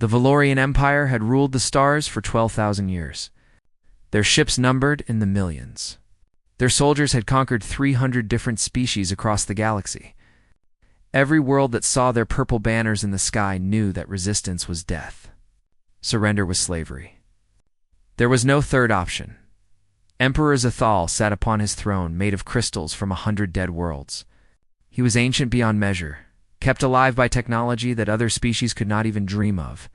The Valorian Empire had ruled the stars for 12,000 years. Their ships numbered in the millions. Their soldiers had conquered 300 different species across the galaxy. Every world that saw their purple banners in the sky knew that resistance was death. Surrender was slavery. There was no third option. Emperor Zathal sat upon his throne made of crystals from 100 dead worlds. He was ancient beyond measure, kept alive by technology that other species could not even dream of.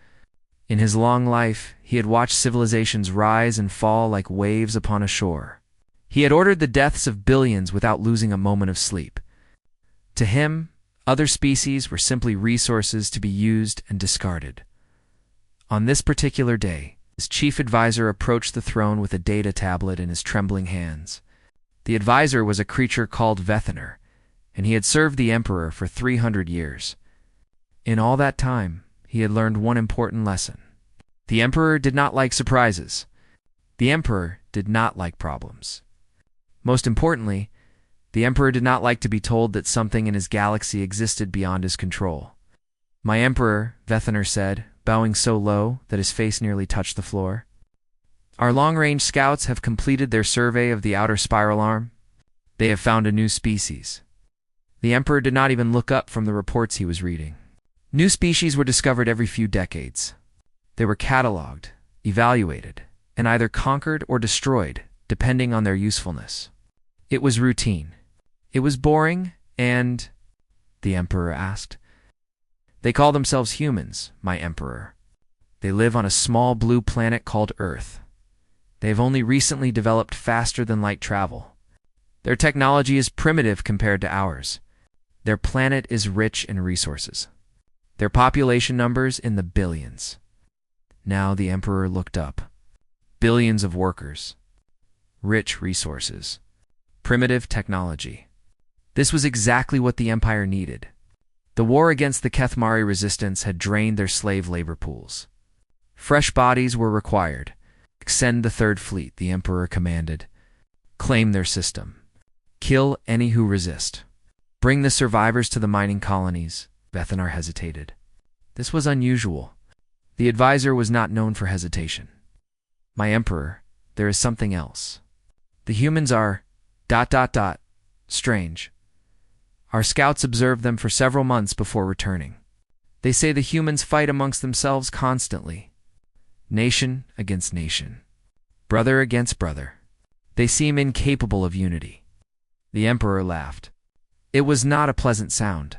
In his long life, he had watched civilizations rise and fall like waves upon a shore. He had ordered the deaths of billions without losing a moment of sleep. To him, other species were simply resources to be used and discarded. On this particular day, his chief advisor approached the throne with a data tablet in his trembling hands. The advisor was a creature called Vethaner, and he had served the emperor for 300 years. In all that time, he had learned one important lesson. The emperor did not like surprises. The emperor did not like problems. Most importantly, the emperor did not like to be told that something in his galaxy existed beyond his control. "My emperor," Vethaner said, bowing so low that his face nearly touched the floor. "Our long-range scouts have completed their survey of the outer spiral arm. They have found a new species." The emperor did not even look up from the reports he was reading. New species were discovered every few decades. They were catalogued, evaluated, and either conquered or destroyed, depending on their usefulness. It was routine. It was boring, and... the emperor asked. "They call themselves humans, my emperor. They live on a small blue planet called Earth. They have only recently developed faster-than-light travel. Their technology is primitive compared to ours. Their planet is rich in resources. Their population numbers in the billions." Now the emperor looked up. Billions of workers. Rich resources. Primitive technology. This was exactly what the empire needed. The war against the Kethmari resistance had drained their slave labor pools. Fresh bodies were required. "Send the Third Fleet," the emperor commanded. "Claim their system. Kill any who resist. Bring the survivors to the mining colonies." Vethaner hesitated. This was unusual. The advisor was not known for hesitation. "My emperor, there is something else. The humans are... strange. Our scouts observed them for several months before returning. They say the humans fight amongst themselves constantly. Nation against nation. Brother against brother. They seem incapable of unity." The emperor laughed. It was not a pleasant sound.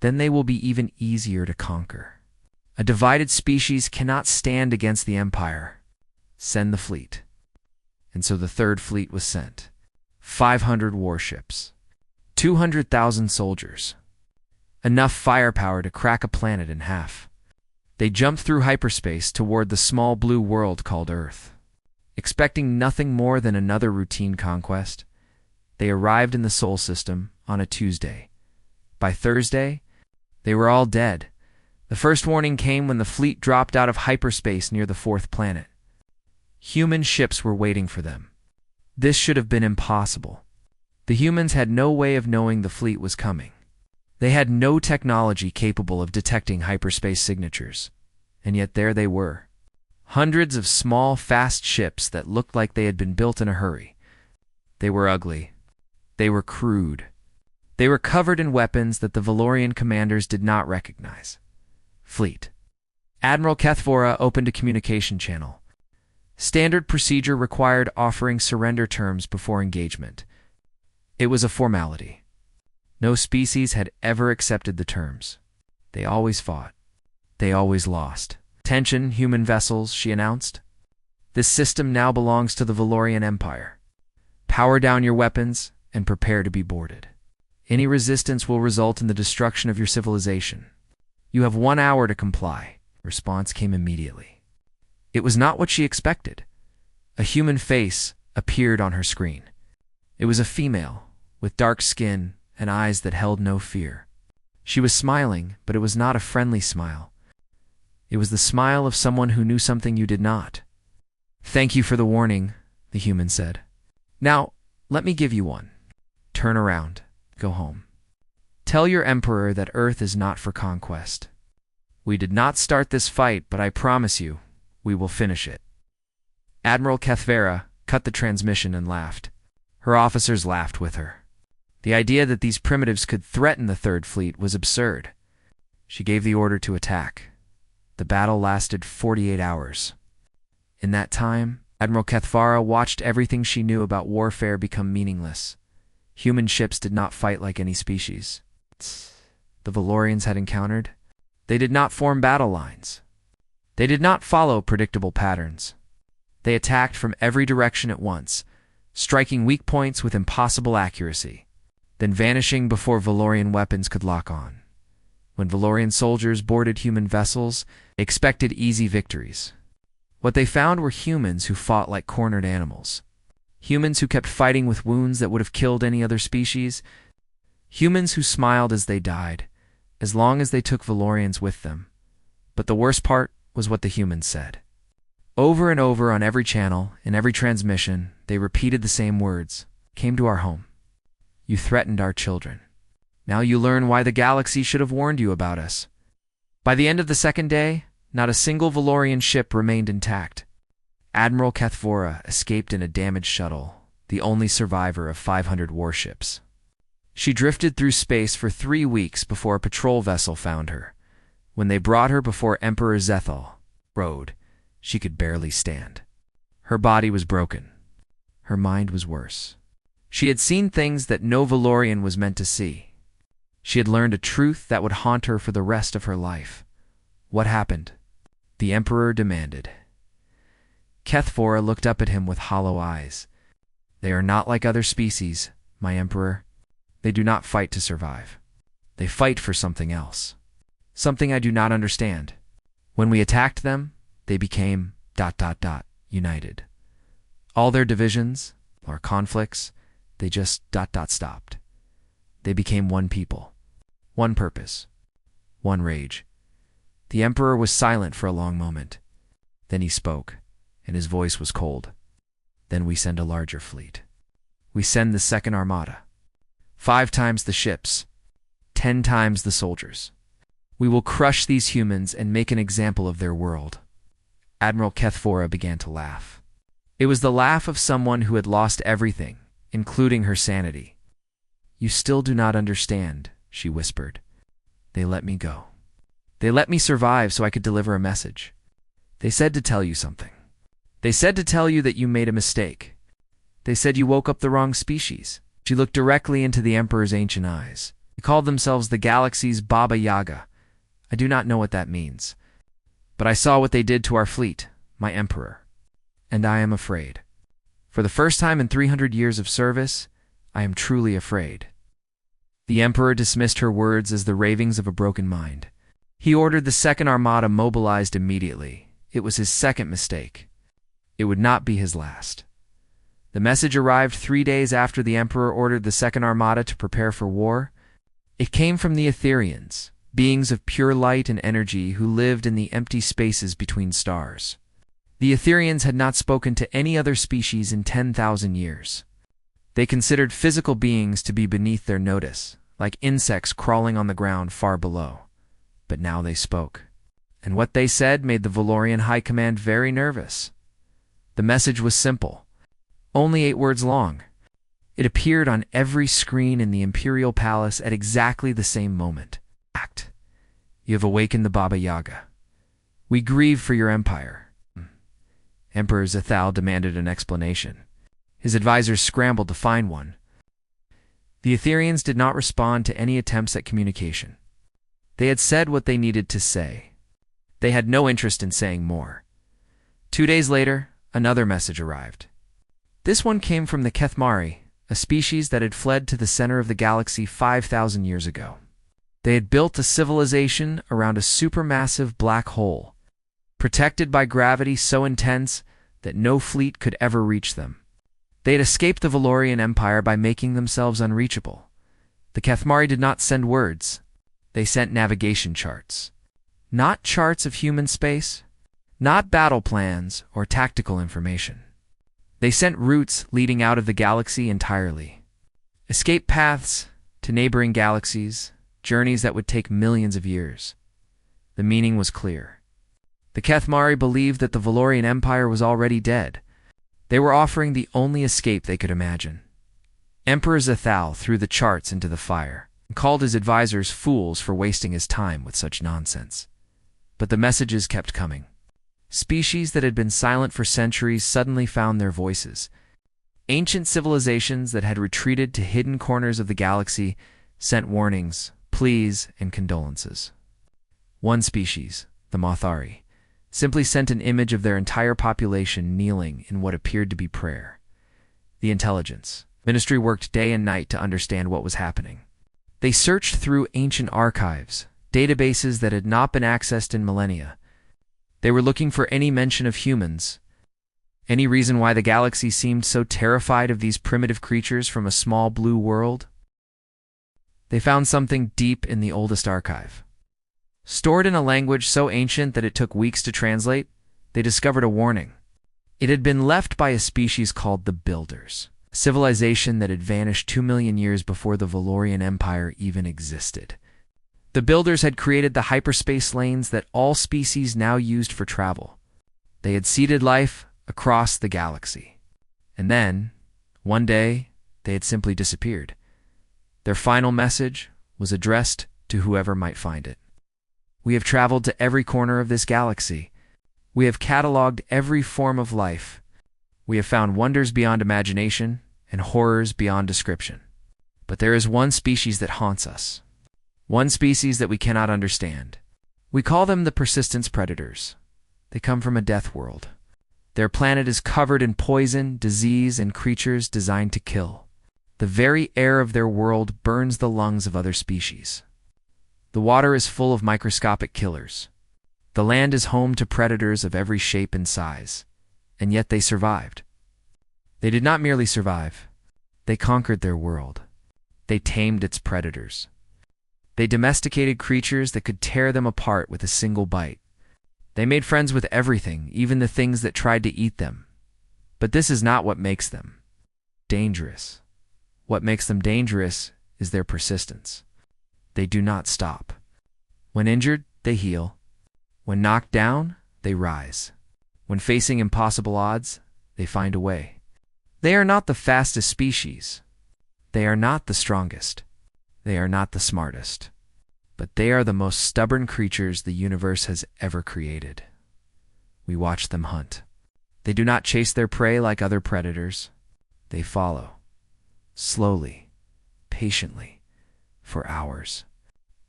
"Then they will be even easier to conquer. A divided species cannot stand against the empire. Send the fleet." And so the Third Fleet was sent. 500 warships. 200,000 soldiers. Enough firepower to crack a planet in half. They jumped through hyperspace toward the small blue world called Earth. Expecting nothing more than another routine conquest, they arrived in the Sol system on a Tuesday. By Thursday, they were all dead. The first warning came when the fleet dropped out of hyperspace near the fourth planet. Human ships were waiting for them. This should have been impossible. The humans had no way of knowing the fleet was coming. They had no technology capable of detecting hyperspace signatures. And yet there they were. Hundreds of small, fast ships that looked like they had been built in a hurry. They were ugly. They were crude. They were covered in weapons that the Valorian commanders did not recognize. Fleet. Admiral Kethvora opened a communication channel. Standard procedure required offering surrender terms before engagement. It was a formality. No species had ever accepted the terms. They always fought. They always lost. "Attention, human vessels," she announced. "This system now belongs to the Valorian Empire. Power down your weapons and prepare to be boarded. Any resistance will result in the destruction of your civilization. You have 1 hour to comply." Response came immediately. It was not what she expected. A human face appeared on her screen. It was a female, with dark skin and eyes that held no fear. She was smiling, but it was not a friendly smile. It was the smile of someone who knew something you did not. "Thank you for the warning," the human said. "Now, let me give you one. Turn around. Go home. Tell your emperor that Earth is not for conquest. We did not start this fight, but I promise you, we will finish it. Admiral Kethvera cut the transmission and laughed. Her officers laughed with her. The idea that these primitives could threaten the Third Fleet was absurd. She gave the order to attack. The battle lasted 48 hours. In that time, Admiral Kethvera watched everything she knew about warfare become meaningless. Human ships did not fight like any species the Valorians had encountered. They did not form battle lines. They did not follow predictable patterns. They attacked from every direction at once, striking weak points with impossible accuracy, then vanishing before Valorian weapons could lock on. When Valorian soldiers boarded human vessels, they expected easy victories. What they found were humans who fought like cornered animals. Humans who kept fighting with wounds that would have killed any other species. Humans who smiled as they died, as long as they took Valorians with them. But the worst part was what the humans said. Over and over on every channel, in every transmission, they repeated the same words. Came to our home. You threatened our children. Now you learn why the galaxy should have warned you about us. By the end of the second day, not a single Valorian ship remained intact. Admiral Kethvera escaped in a damaged shuttle, the only survivor of 500 warships. She drifted through space for 3 weeks before a patrol vessel found her. When they brought her before Emperor Zethal Road, she could barely stand. Her body was broken. Her mind was worse. She had seen things that no Valorian was meant to see. She had learned a truth that would haunt her for the rest of her life. What happened? The Emperor demanded. Kethvera looked up at him with hollow eyes. They are not like other species, my Emperor. They do not fight to survive. They fight for something else. Something I do not understand. When we attacked them, they became ... united. All their divisions, or conflicts, they just ... stopped. They became one people, one purpose, one rage. The Emperor was silent for a long moment. Then he spoke, and his voice was cold. Then we send a larger fleet. We send the Second Armada. 5 times the ships, 10 times the soldiers. We will crush these humans and make an example of their world. Admiral Kethvera began to laugh. It was the laugh of someone who had lost everything, including her sanity. You still do not understand, she whispered. They let me go. They let me survive so I could deliver a message. They said to tell you something. They said to tell you that you made a mistake. They said you woke up the wrong species. She looked directly into the Emperor's ancient eyes. They called themselves the galaxy's Baba Yaga. I do not know what that means. But I saw what they did to our fleet, my Emperor. And I am afraid. For the first time in 300 years of service, I am truly afraid. The Emperor dismissed her words as the ravings of a broken mind. He ordered the Second Armada mobilized immediately. It was his second mistake. It would not be his last. The message arrived 3 days after the Emperor ordered the Second Armada to prepare for war. It came from the Etherians, beings of pure light and energy who lived in the empty spaces between stars. The Etherians had not spoken to any other species in 10,000 years. They considered physical beings to be beneath their notice, like insects crawling on the ground far below. But now they spoke. And what they said made the Valorian High Command very nervous. The message was simple. Only 8 words long. It appeared on every screen in the Imperial Palace at exactly the same moment. Act. You have awakened the Baba Yaga. We grieve for your empire. Emperor Zethal demanded an explanation. His advisors scrambled to find one. The Etherians did not respond to any attempts at communication. They had said what they needed to say. They had no interest in saying more. 2 days later, another message arrived. This one came from the Kethmari, a species that had fled to the center of the galaxy 5,000 years ago. They had built a civilization around a supermassive black hole, protected by gravity so intense that no fleet could ever reach them. They had escaped the Valorian Empire by making themselves unreachable. The Kethmari did not send words. They sent navigation charts. Not charts of human space, not battle plans or tactical information. They sent routes leading out of the galaxy entirely. Escape paths to neighboring galaxies, journeys that would take millions of years. The meaning was clear. The Kethmari believed that the Valorian Empire was already dead. They were offering the only escape they could imagine. Emperor Zethal threw the charts into the fire and called his advisors fools for wasting his time with such nonsense. But the messages kept coming. Species that had been silent for centuries suddenly found their voices. Ancient civilizations that had retreated to hidden corners of the galaxy sent warnings, pleas, and condolences. One species, the Mothari, simply sent an image of their entire population kneeling in what appeared to be prayer. The intelligence ministry worked day and night to understand what was happening. They searched through ancient archives, databases that had not been accessed in millennia. They were looking for any mention of humans, any reason why the galaxy seemed so terrified of these primitive creatures from a small blue world. They found something deep in the oldest archive. Stored in a language so ancient that it took weeks to translate, they discovered a warning. It had been left by a species called the Builders, a civilization that had vanished 2 million years before the Valorian Empire even existed. The Builders had created the hyperspace lanes that all species now used for travel. They had seeded life across the galaxy. And then, one day, they had simply disappeared. Their final message was addressed to whoever might find it. We have traveled to every corner of this galaxy. We have cataloged every form of life. We have found wonders beyond imagination and horrors beyond description. But there is one species that haunts us. One species that we cannot understand. We call them the persistence predators. They come from a death world. Their planet is covered in poison, disease, and creatures designed to kill. The very air of their world burns the lungs of other species. The water is full of microscopic killers. The land is home to predators of every shape and size. And yet they survived. They did not merely survive. They conquered their world. They tamed its predators. They domesticated creatures that could tear them apart with a single bite. They made friends with everything, even the things that tried to eat them. But this is not what makes them dangerous. What makes them dangerous is their persistence. They do not stop. When injured, they heal. When knocked down, they rise. When facing impossible odds, they find a way. They are not the fastest species. They are not the strongest. They are not the smartest. But they are the most stubborn creatures the universe has ever created. We watch them hunt. They do not chase their prey like other predators. They follow. Slowly, patiently, for hours,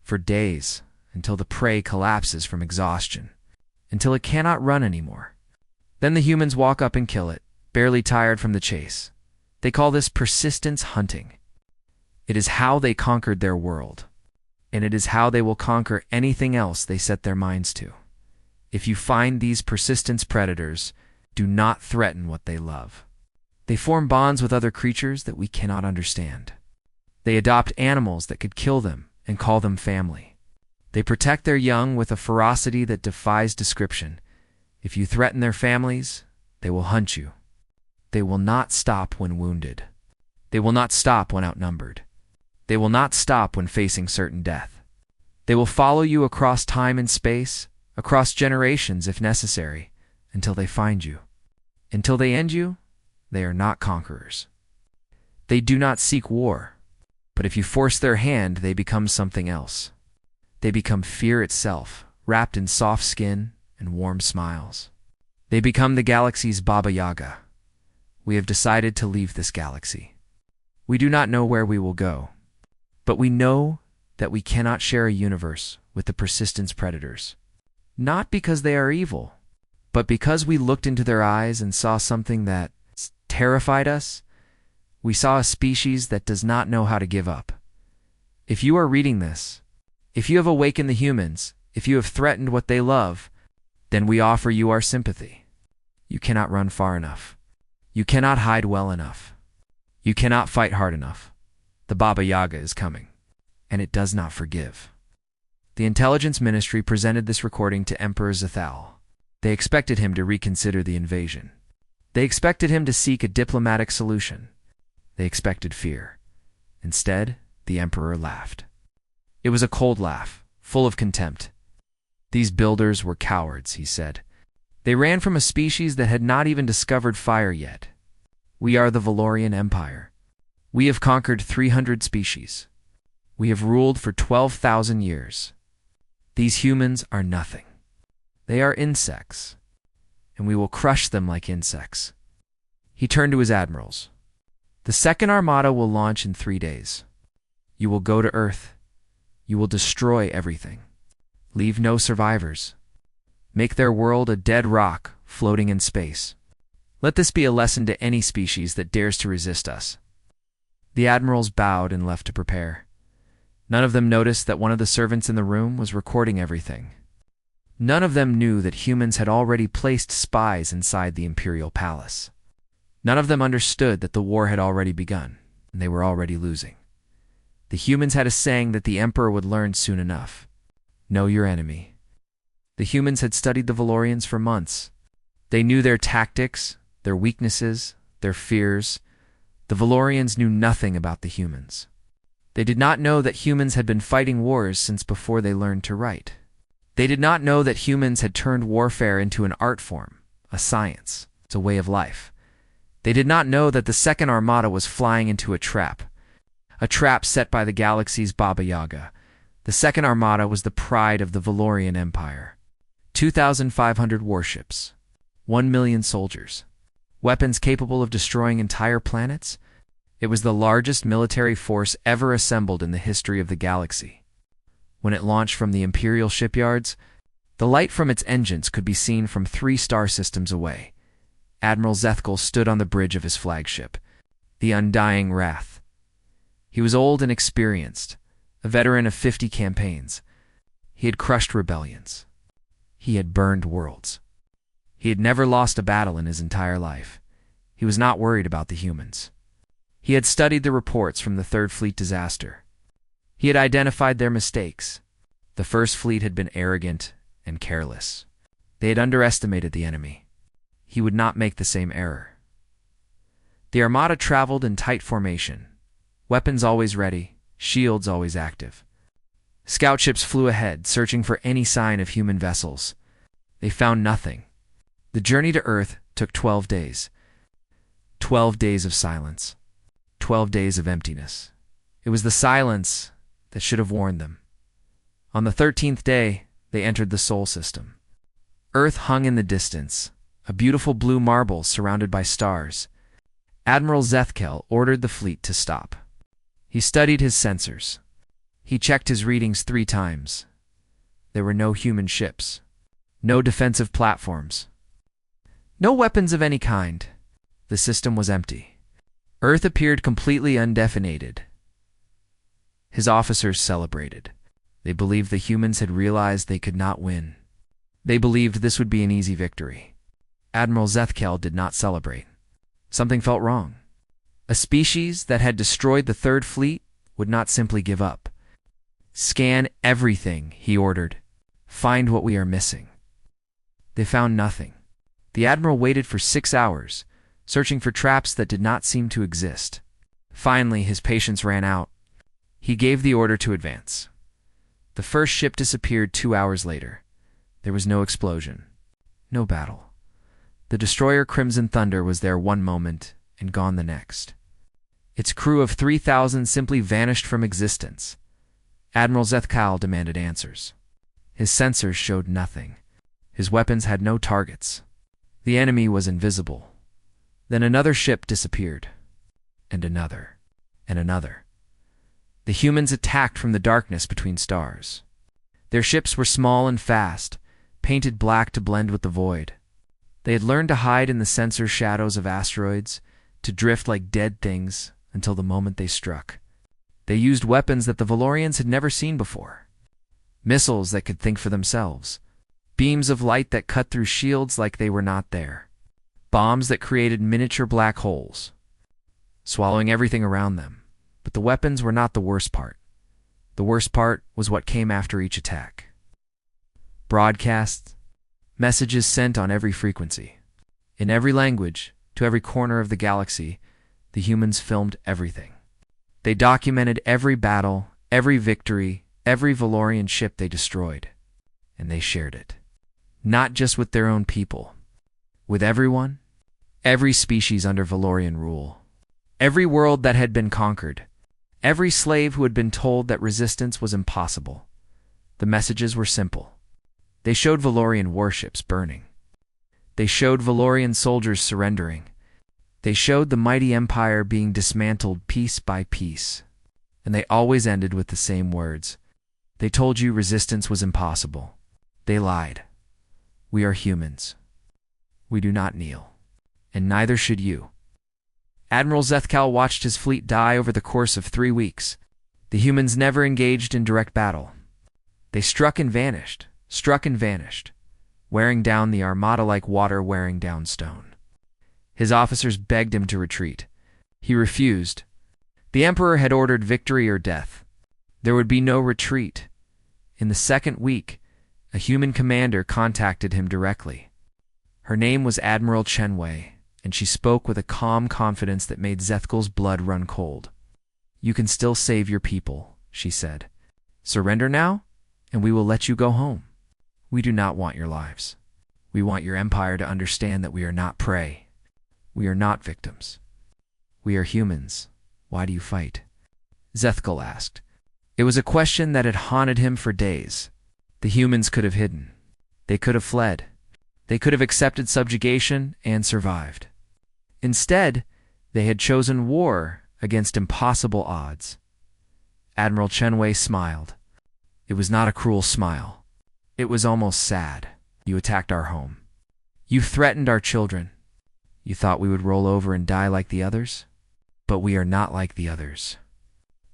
for days, until the prey collapses from exhaustion, until it cannot run anymore. Then the humans walk up and kill it, barely tired from the chase. They call this persistence hunting. It is how they conquered their world, and it is how they will conquer anything else they set their minds to. If you find these persistence predators, do not threaten what they love. They form bonds with other creatures that we cannot understand. They adopt animals that could kill them and call them family. They protect their young with a ferocity that defies description. If you threaten their families, they will hunt you. They will not stop when wounded. They will not stop when outnumbered. They will not stop when facing certain death. They will follow you across time and space, across generations if necessary, until they find you. Until they end you, they are not conquerors. They do not seek war, but if you force their hand, they become something else. They become fear itself, wrapped in soft skin and warm smiles. They become the galaxy's Baba Yaga. We have decided to leave this galaxy. We do not know where we will go, but we know that we cannot share a universe with the persistence predators. Not because they are evil, but because we looked into their eyes and saw something that terrified us. We saw a species that does not know how to give up. If you are reading this, if you have awakened the humans, if you have threatened what they love, then we offer you our sympathy. You cannot run far enough. You cannot hide well enough. You cannot fight hard enough. The Baba Yaga is coming, and it does not forgive. The intelligence ministry presented this recording to Emperor Zethal. They expected him to reconsider the invasion. They expected him to seek a diplomatic solution. They expected fear. Instead, the emperor laughed. It was a cold laugh, full of contempt. These builders were cowards, he said. They ran from a species that had not even discovered fire yet. We are the Valorian Empire. We have conquered 300 species. We have ruled for 12,000 years. These humans are nothing. They are insects, and we will crush them like insects. He turned to his admirals. The second armada will launch in 3 days. You will go to Earth. You will destroy everything. Leave no survivors. Make their world a dead rock floating in space. Let this be a lesson to any species that dares to resist us. The admirals bowed and left to prepare. None of them noticed that one of the servants in the room was recording everything. None of them knew that humans had already placed spies inside the imperial palace. None of them understood that the war had already begun, and they were already losing. The humans had a saying that the emperor would learn soon enough. Know your enemy. The humans had studied the Valorians for months. They knew their tactics, their weaknesses, their fears. The Valorians knew nothing about the humans. They did not know that humans had been fighting wars since before they learned to write. They did not know that humans had turned warfare into an art form, a science, it's a way of life. They did not know that the second armada was flying into a trap set by the galaxy's Baba Yaga. The second armada was the pride of the Valorian Empire. 2,500 warships, 1 million soldiers, weapons capable of destroying entire planets. It was the largest military force ever assembled in the history of the galaxy. When it launched from the Imperial shipyards, the light from its engines could be seen from 3 star systems away. Admiral Zethkel stood on the bridge of his flagship, the Undying Wrath. He was old and experienced, a veteran of 50 campaigns. He had crushed rebellions. He had burned worlds. He had never lost a battle in his entire life. He was not worried about the humans. He had studied the reports from the Third Fleet disaster. He had identified their mistakes. The First Fleet had been arrogant and careless. They had underestimated the enemy. He would not make the same error. The armada traveled in tight formation, weapons always ready, shields always active. Scout ships flew ahead, searching for any sign of human vessels. They found nothing. The journey to Earth took 12 days. 12 days of silence. 12 days of emptiness. It was the silence that should have warned them. On the 13th day, they entered the Sol system. Earth hung in the distance, a beautiful blue marble surrounded by stars. Admiral Zethkel ordered the fleet to stop. He studied his sensors. He checked his readings 3 times. There were no human ships, no defensive platforms, no weapons of any kind. The system was empty. Earth appeared completely undefinated. His officers celebrated. They believed the humans had realized they could not win. They believed this would be an easy victory. Admiral Zethkel did not celebrate. Something felt wrong. A species that had destroyed the Third Fleet would not simply give up. Scan everything, he ordered. Find what we are missing. They found nothing. The Admiral waited for 6 hours, searching for traps that did not seem to exist. Finally, his patience ran out. He gave the order to advance. The first ship disappeared 2 hours later. There was no explosion, no battle. The destroyer Crimson Thunder was there one moment and gone the next. Its crew of 3,000 simply vanished from existence. Admiral Zethkel demanded answers. His sensors showed nothing. His weapons had no targets. The enemy was invisible. Then another ship disappeared, and another, and another. The humans attacked from the darkness between stars. Their ships were small and fast, painted black to blend with the void. They had learned to hide in the sensor shadows of asteroids, to drift like dead things until the moment they struck. They used weapons that the Valorians had never seen before. Missiles that could think for themselves. Beams of light that cut through shields like they were not there. Bombs that created miniature black holes, swallowing everything around them. But the weapons were not the worst part. The worst part was what came after each attack. Broadcasts, messages sent on every frequency. In every language, to every corner of the galaxy, the humans filmed everything. They documented every battle, every victory, every Valorian ship they destroyed. and they shared it. Not just with their own people. With everyone. Every species under Valorian rule. Every world that had been conquered. Every slave who had been told that resistance was impossible. The messages were simple. They showed Valorian warships burning. They showed Valorian soldiers surrendering. They showed the mighty empire being dismantled piece by piece. And they always ended with the same words. They told you resistance was impossible. They lied. We are humans. We do not kneel. And neither should you. Admiral Zethkal watched his fleet die over the course of 3 weeks. The humans never engaged in direct battle. They struck and vanished, wearing down the armada like water wearing down stone. His officers begged him to retreat. He refused. The Emperor had ordered victory or death. There would be no retreat. In the 2nd week, a human commander contacted him directly. Her name was Admiral Chenwei, and she spoke with a calm confidence that made Zethkal's blood run cold. You can still save your people, she said. Surrender now, and we will let you go home. We do not want your lives. We want your empire to understand that we are not prey. We are not victims. We are humans. Why do you fight? Zethkal asked. It was a question that had haunted him for days. The humans could have hidden. They could have fled. They could have accepted subjugation and survived. Instead, they had chosen war against impossible odds. Admiral Chenwei smiled. It was not a cruel smile. It was almost sad. You attacked our home. You threatened our children. You thought we would roll over and die like the others? But we are not like the others.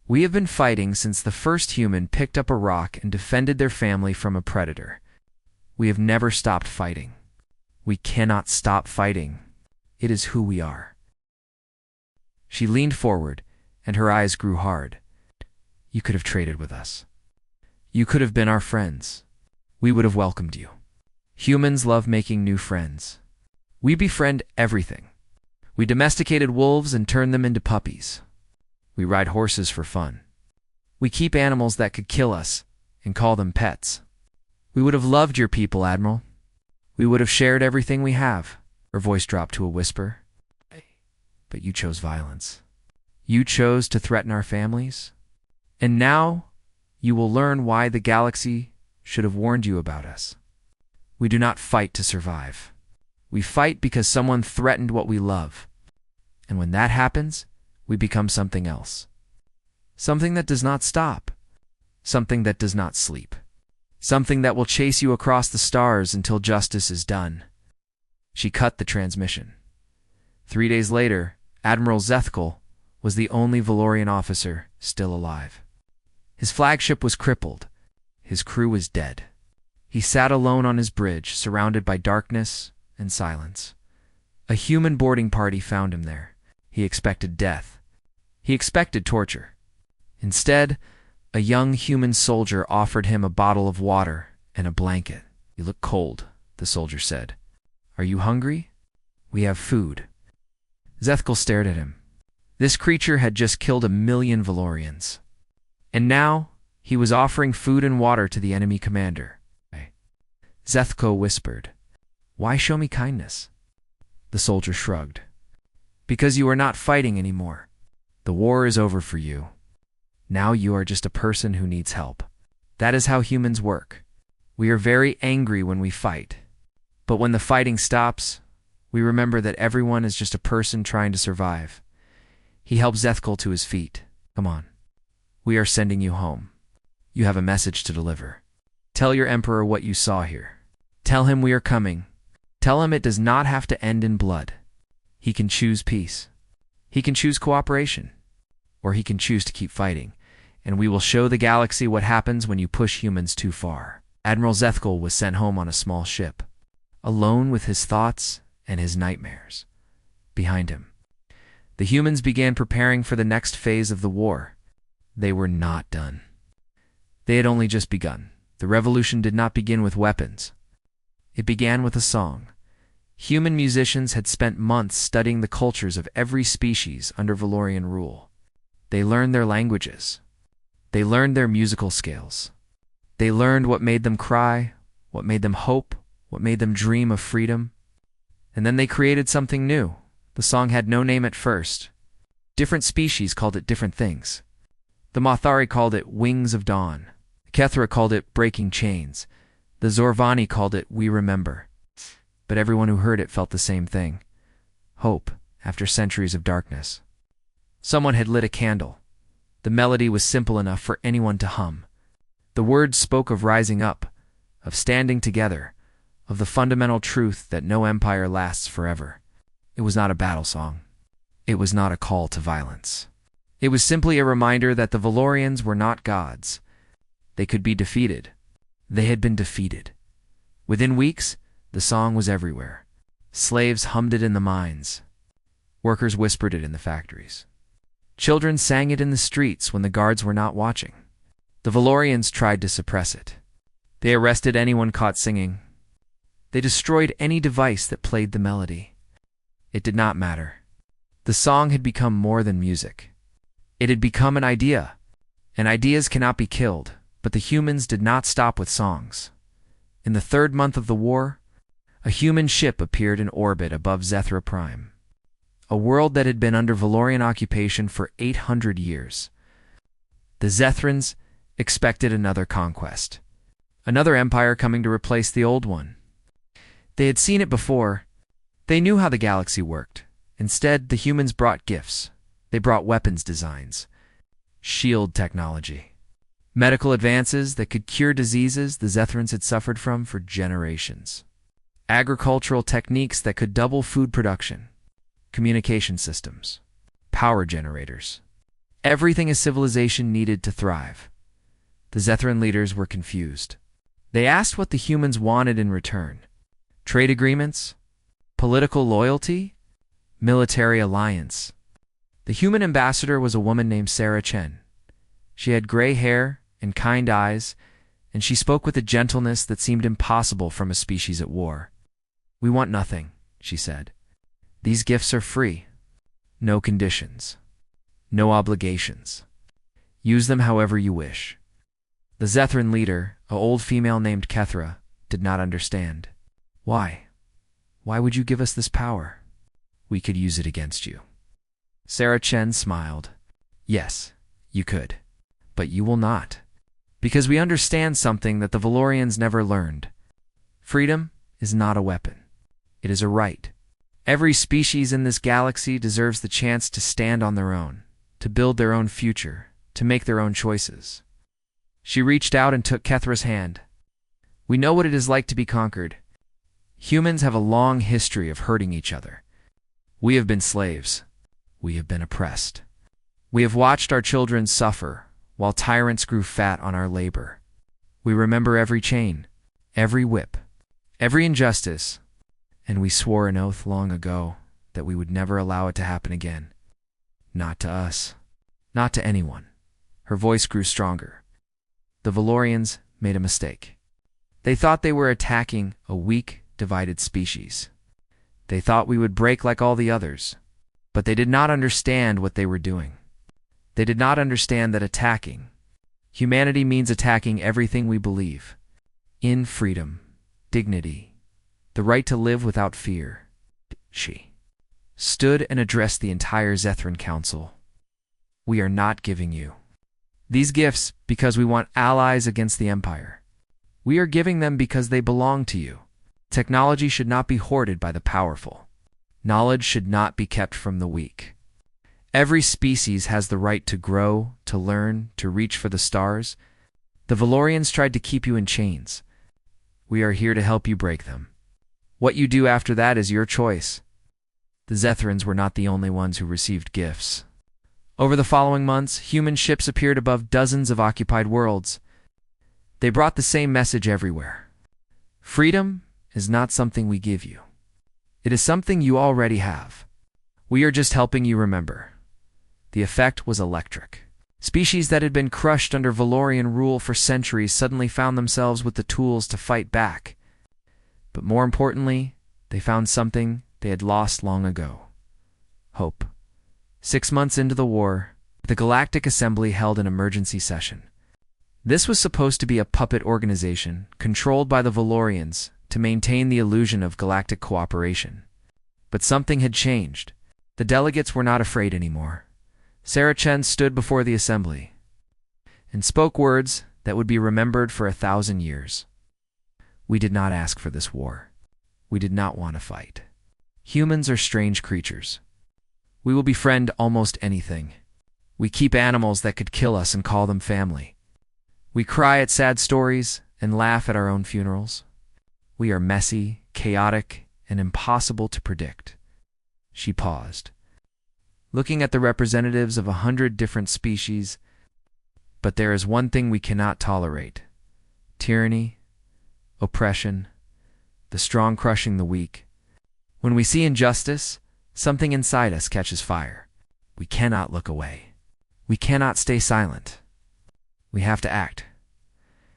We have been fighting since the first human picked up a rock and defended their family from a predator. We have never stopped fighting. We cannot stop fighting. It is who we are. She leaned forward, and her eyes grew hard. You could have traded with us. You could have been our friends. We would have welcomed you. Humans love making new friends. We befriend everything. We domesticated wolves and turned them into puppies. We ride horses for fun. We keep animals that could kill us and call them pets. We would have loved your people, Admiral. We would have shared everything we have. Her voice dropped to a whisper. But you chose violence. You chose to threaten our families. And now you will learn why the galaxy should have warned you about us. We do not fight to survive. We fight because someone threatened what we love. And when that happens, we become something else. Something that does not stop. Something that does not sleep. Something that will chase you across the stars until justice is done. She cut the transmission. 3 days later, Admiral Zethkal was the only Valorian officer still alive. His flagship was crippled. His crew was dead. He sat alone on his bridge, surrounded by darkness and silence. A human boarding party found him there. He expected death. He expected torture. Instead, a young human soldier offered him a bottle of water and a blanket. You look cold, the soldier said. Are you hungry? We have food. Zethkal stared at him. This creature had just killed 1 million Valorians. And now, he was offering food and water to the enemy commander. Zethkal whispered, Why show me kindness? The soldier shrugged. Because you are not fighting anymore. The war is over for you. Now you are just a person who needs help. That is how humans work. We are very angry when we fight. But when the fighting stops, we remember that everyone is just a person trying to survive. He helped Zethkal to his feet. Come on. We are sending you home. You have a message to deliver. Tell your emperor what you saw here. Tell him we are coming. Tell him it does not have to end in blood. He can choose peace. He can choose cooperation. Or he can choose to keep fighting. And we will show the galaxy what happens when you push humans too far. Admiral Zethkal was sent home on a small ship, alone with his thoughts and his nightmares. Behind him, the humans began preparing for the next phase of the war. They were not done. They had only just begun. The revolution did not begin with weapons. It began with a song. Human musicians had spent months studying the cultures of every species under Valorian rule. They learned their languages. They learned their musical scales. They learned what made them cry, what made them hope, what made them dream of freedom. And then they created something new. The song had no name at first. Different species called it different things. The Mothari called it Wings of Dawn. Kethra called it Breaking Chains. The Zorvani called it We Remember. But everyone who heard it felt the same thing. Hope, after centuries of darkness. Someone had lit a candle. The melody was simple enough for anyone to hum. The words spoke of rising up, of standing together, of the fundamental truth that no empire lasts forever. It was not a battle song. It was not a call to violence. It was simply a reminder that the Valorians were not gods. They could be defeated. They had been defeated. Within weeks, the song was everywhere. Slaves hummed it in the mines. Workers whispered it in the factories. Children sang it in the streets when the guards were not watching. The Valorians tried to suppress it. They arrested anyone caught singing. They destroyed any device that played the melody. It did not matter. The song had become more than music. It had become an idea, and ideas cannot be killed, but the humans did not stop with songs. In the 3rd month of the war, a human ship appeared in orbit above Zethra Prime, a world that had been under Valorian occupation for 800 years. The Zethrans expected another conquest, another empire coming to replace the old one. They had seen it before. They knew how the galaxy worked. Instead, the humans brought gifts. They brought weapons designs, shield technology, medical advances that could cure diseases the Zethrans had suffered from for generations, agricultural techniques that could double food production, communication systems, power generators, everything a civilization needed to thrive. The Zethran leaders were confused. They asked what the humans wanted in return. Trade agreements? Political loyalty? Military alliance? The human ambassador was a woman named Sarah Chen. She had gray hair and kind eyes, and she spoke with a gentleness that seemed impossible from a species at war. "We want nothing," she said. "These gifts are free. No conditions. No obligations. Use them however you wish." The Zethran leader, an old female named Kethra, did not understand. "Why? Why would you give us this power? We could use it against you." Sarah Chen smiled. "Yes, you could. But you will not. Because we understand something that the Valorians never learned. Freedom is not a weapon. It is a right. Every species in this galaxy deserves the chance to stand on their own, to build their own future, to make their own choices." She reached out and took Kethra's hand. "We know what it is like to be conquered. Humans have a long history of hurting each other. We have been slaves. We have been oppressed. We have watched our children suffer while tyrants grew fat on our labor. We remember every chain, every whip, every injustice, and we swore an oath long ago that we would never allow it to happen again. Not to us. Not to anyone." Her voice grew stronger. The Valorians made a mistake. They thought they were attacking a weak, divided species. They thought we would break like all the others, but they did not understand what they were doing. They did not understand that attacking humanity means attacking everything we believe in: freedom, dignity, the right to live without fear. She stood and addressed the entire Zethran Council. "We are not giving you these gifts because we want allies against the Empire. We are giving them because they belong to you. Technology should not be hoarded by the powerful. Knowledge should not be kept from the weak. Every species has the right to grow, to learn, to reach for the stars. The Valorians tried to keep you in chains. We are here to help you break them. What you do after that is your choice." The Zethrans were not the only ones who received gifts. Over the following months, human ships appeared above dozens of occupied worlds. They brought the same message everywhere. Freedom is not something we give you. It is something you already have. We are just helping you remember. The effect was electric. Species that had been crushed under Valorian rule for centuries suddenly found themselves with the tools to fight back. But more importantly, they found something they had lost long ago: hope. 6 months into the war, the Galactic Assembly held an emergency session. This was supposed to be a puppet organization controlled by the Valorians to maintain the illusion of galactic cooperation. But something had changed. The delegates were not afraid anymore. Sarah Chen stood before the assembly and spoke words that would be remembered for 1,000 years. We did not ask for this war. We did not want to fight. Humans are strange creatures. We will befriend almost anything. We keep animals that could kill us and call them family. We cry at sad stories and laugh at our own funerals. We are messy, chaotic, and impossible to predict. She paused, looking at the representatives of 100 different species. But there is one thing we cannot tolerate: tyranny, oppression, the strong crushing the weak. When we see injustice, something inside us catches fire. We cannot look away. We cannot stay silent. We have to act.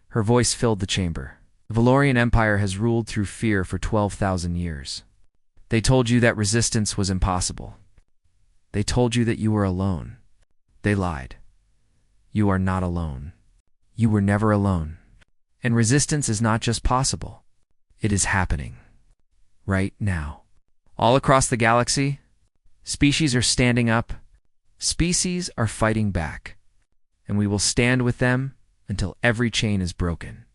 Her voice filled the chamber. The Valorian Empire has ruled through fear for 12,000 years. They told you that resistance was impossible. They told you that you were alone. They lied. You are not alone. You were never alone. And resistance is not just possible. It is happening. Right now. All across the galaxy, species are standing up. Species are fighting back. And we will stand with them until every chain is broken.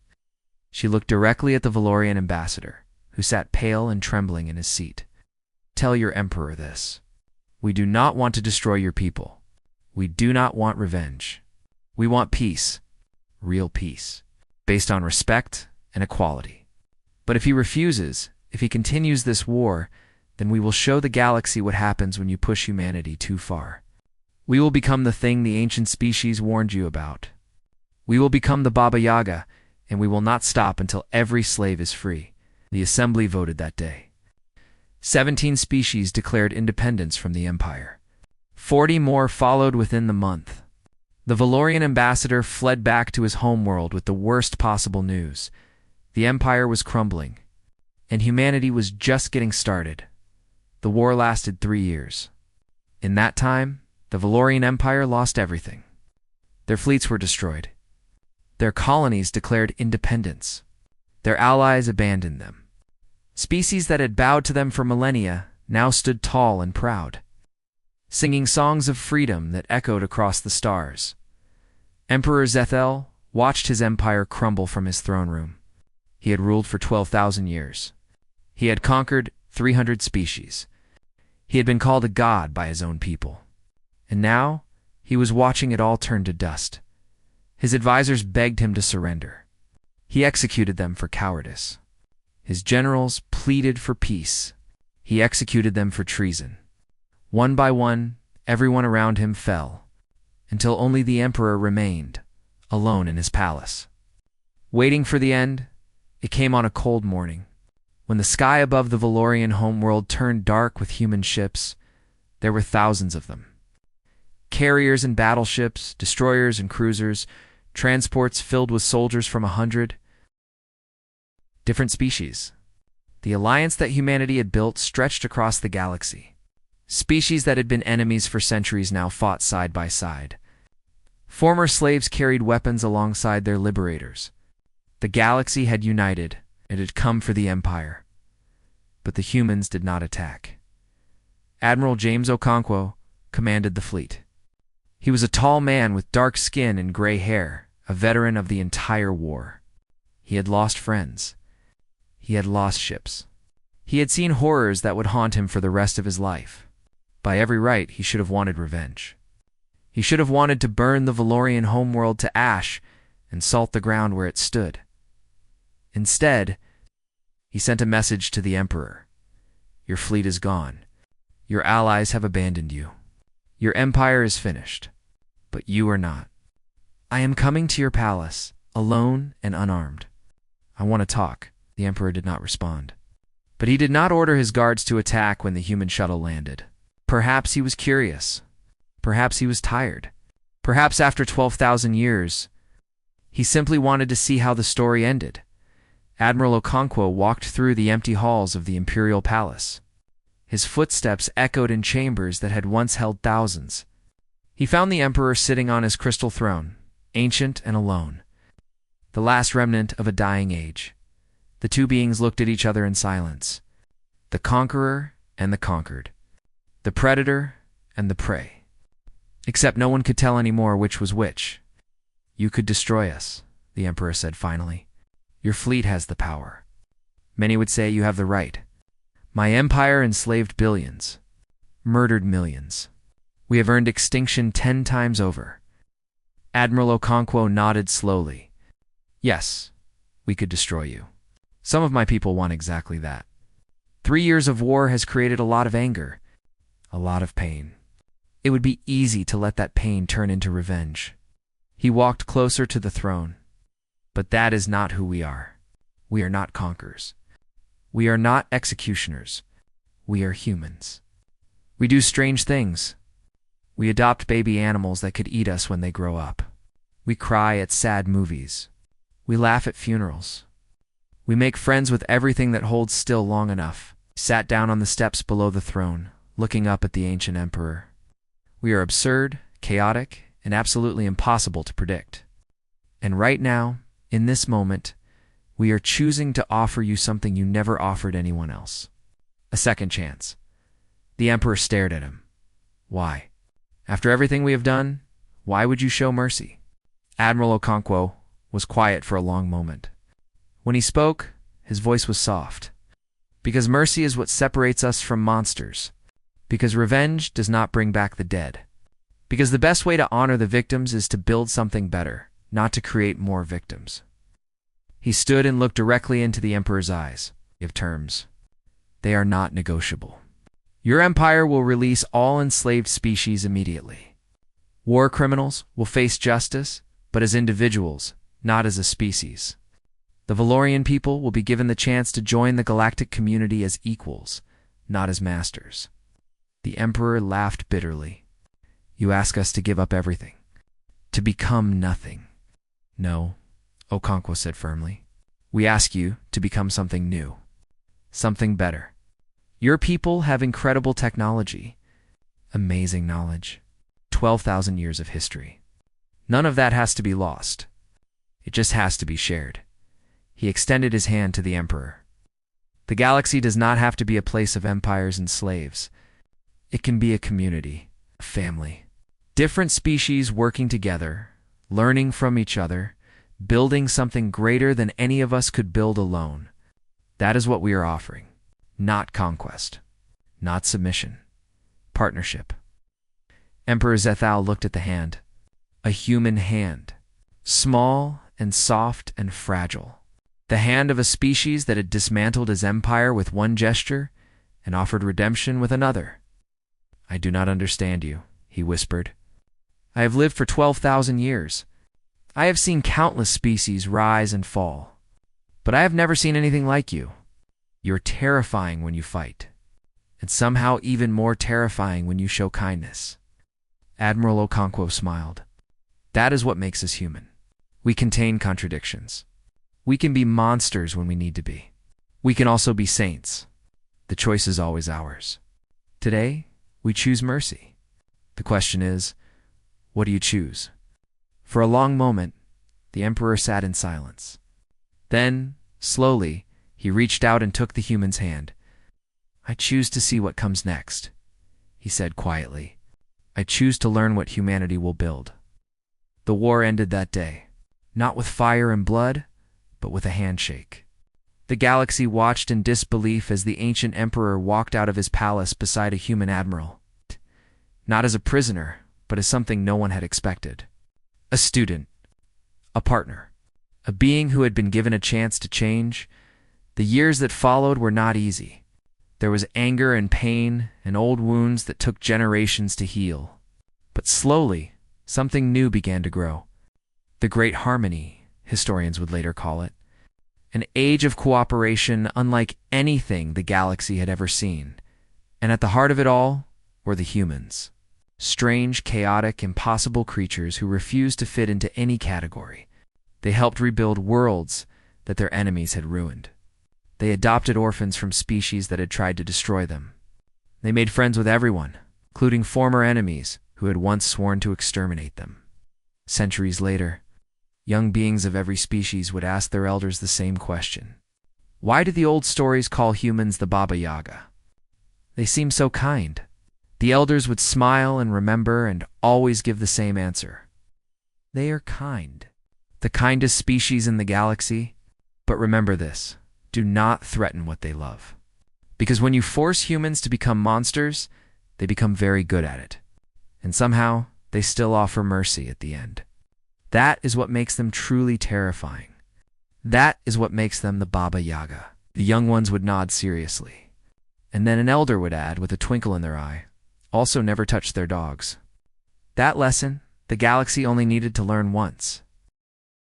She looked directly at the Valorian ambassador, who sat pale and trembling in his seat. Tell your emperor this. We do not want to destroy your people. We do not want revenge. We want peace, real peace, based on respect and equality. But if he refuses, if he continues this war, then we will show the galaxy what happens when you push humanity too far. We will become the thing the ancient species warned you about. We will become the Baba Yaga, and we will not stop until every slave is free. The assembly voted that day. 17 species declared independence from the empire. 40 more followed within the month. The Valorian ambassador fled back to his homeworld with the worst possible news. The empire was crumbling, and humanity was just getting started. The war lasted 3 years. In that time, the Valorian Empire lost everything. Their fleets were destroyed. Their colonies declared independence. Their allies abandoned them. Species that had bowed to them for millennia now stood tall and proud, singing songs of freedom that echoed across the stars. Emperor Zethel watched his empire crumble from his throne room. He had ruled for 12,000 years. He had conquered 300 species. He had been called a god by his own people. And now, he was watching it all turn to dust. His advisors begged him to surrender. He executed them for cowardice. His generals pleaded for peace. He executed them for treason. One by one, everyone around him fell, until only the emperor remained, alone in his palace. Waiting for the end, it came on a cold morning. When the sky above the Valorian homeworld turned dark with human ships, there were thousands of them. Carriers and battleships, destroyers and cruisers, transports filled with soldiers from 100 different species. The alliance that humanity had built stretched across the galaxy. Species that had been enemies for centuries now fought side by side. Former slaves carried weapons alongside their liberators. The galaxy had united. It had come for the Empire. But the humans did not attack. Admiral James Okonkwo commanded the fleet. He was a tall man with dark skin and gray hair, a veteran of the entire war. He had lost friends. He had lost ships. He had seen horrors that would haunt him for the rest of his life. By every right, he should have wanted revenge. He should have wanted to burn the Valorian homeworld to ash and salt the ground where it stood. Instead, he sent a message to the Emperor. Your fleet is gone. Your allies have abandoned you. Your empire is finished. But you are not. I am coming to your palace, alone and unarmed. I want to talk. The Emperor did not respond. But he did not order his guards to attack when the human shuttle landed. Perhaps he was curious. Perhaps he was tired. Perhaps after 12,000 years, he simply wanted to see how the story ended. Admiral Okonkwo walked through the empty halls of the Imperial Palace. His footsteps echoed in chambers that had once held thousands. He found the Emperor sitting on his crystal throne, ancient and alone. the last remnant of a dying age. The two beings looked at each other in silence. The conqueror and the conquered. The predator and the prey. Except no one could tell anymore which was which. "You could destroy us," the Emperor said finally. "Your fleet has the power. Many would say you have the right. My empire enslaved billions, murdered millions. We have earned extinction 10 times over." Admiral Okonkwo nodded slowly. "Yes, we could destroy you. Some of my people want exactly that. 3 years of war has created a lot of anger, a lot of pain. It would be easy to let that pain turn into revenge." He walked closer to the throne. "But that is not who we are. We are not conquerors. We are not executioners. We are humans. We do strange things. We adopt baby animals that could eat us when they grow up. We cry at sad movies. We laugh at funerals. We make friends with everything that holds still long enough." He sat down on the steps below the throne, looking up at the ancient emperor. "We are absurd, chaotic, and absolutely impossible to predict. And right now, in this moment, we are choosing to offer you something you never offered anyone else. A second chance." The Emperor stared at him. "Why? After everything we have done, why would you show mercy?" Admiral Okonkwo was quiet for a long moment. When he spoke, his voice was soft. "Because mercy is what separates us from monsters. Because revenge does not bring back the dead. Because the best way to honor the victims is to build something better, not to create more victims." He stood and looked directly into the Emperor's eyes. "Of terms. They are not negotiable. Your empire will release all enslaved species immediately. War criminals will face justice, but as individuals, not as a species. The Valorian people will be given the chance to join the galactic community as equals, not as masters." The Emperor laughed bitterly. "You ask us to give up everything, to become nothing." "No," Okonkwo said firmly. "We ask you to become something new, something better. Your people have incredible technology, amazing knowledge, 12,000 years of history. None of that has to be lost. It just has to be shared." He extended his hand to the Emperor. "The galaxy does not have to be a place of empires and slaves. It can be a community, a family. Different species working together, learning from each other, building something greater than any of us could build alone. That is what we are offering. Not conquest. Not submission. Partnership." Emperor Zethal looked at the hand. A human hand. Small and soft and fragile. The hand of a species that had dismantled his empire with one gesture and offered redemption with another. "I do not understand you," he whispered. "I have lived for 12,000 years. I have seen countless species rise and fall. But I have never seen anything like you. You're terrifying when you fight, and somehow even more terrifying when you show kindness." Admiral Okonkwo smiled. "That is what makes us human. We contain contradictions. We can be monsters when we need to be. We can also be saints. The choice is always ours. Today, we choose mercy. The question is, what do you choose?" For a long moment, the Emperor sat in silence. Then, slowly, he reached out and took the human's hand. "I choose to see what comes next," he said quietly. "I choose to learn what humanity will build." The war ended that day, not with fire and blood, but with a handshake. The galaxy watched in disbelief as the ancient emperor walked out of his palace beside a human admiral. Not as a prisoner, but as something no one had expected. A student. A partner. A being who had been given a chance to change. The years that followed were not easy. There was anger and pain and old wounds that took generations to heal. But slowly, something new began to grow. The Great Harmony, historians would later call it. An age of cooperation unlike anything the galaxy had ever seen. And at the heart of it all were the humans. Strange, chaotic, impossible creatures who refused to fit into any category. They helped rebuild worlds that their enemies had ruined. They adopted orphans from species that had tried to destroy them. They made friends with everyone, including former enemies who had once sworn to exterminate them. Centuries later, Young beings of every species would ask their elders the same question. Why do the old stories call humans the Baba Yaga? They seem so kind. The elders would smile and remember and always give the same answer. They are kind. The kindest species in the galaxy. But remember this, do not threaten what they love. Because when you force humans to become monsters, they become very good at it. And somehow, they still offer mercy at the end. That is what makes them truly terrifying. That is what makes them the Baba Yaga. The young ones would nod seriously. And then an elder would add, with a twinkle in their eye, also never touch their dogs. That lesson, the galaxy only needed to learn once.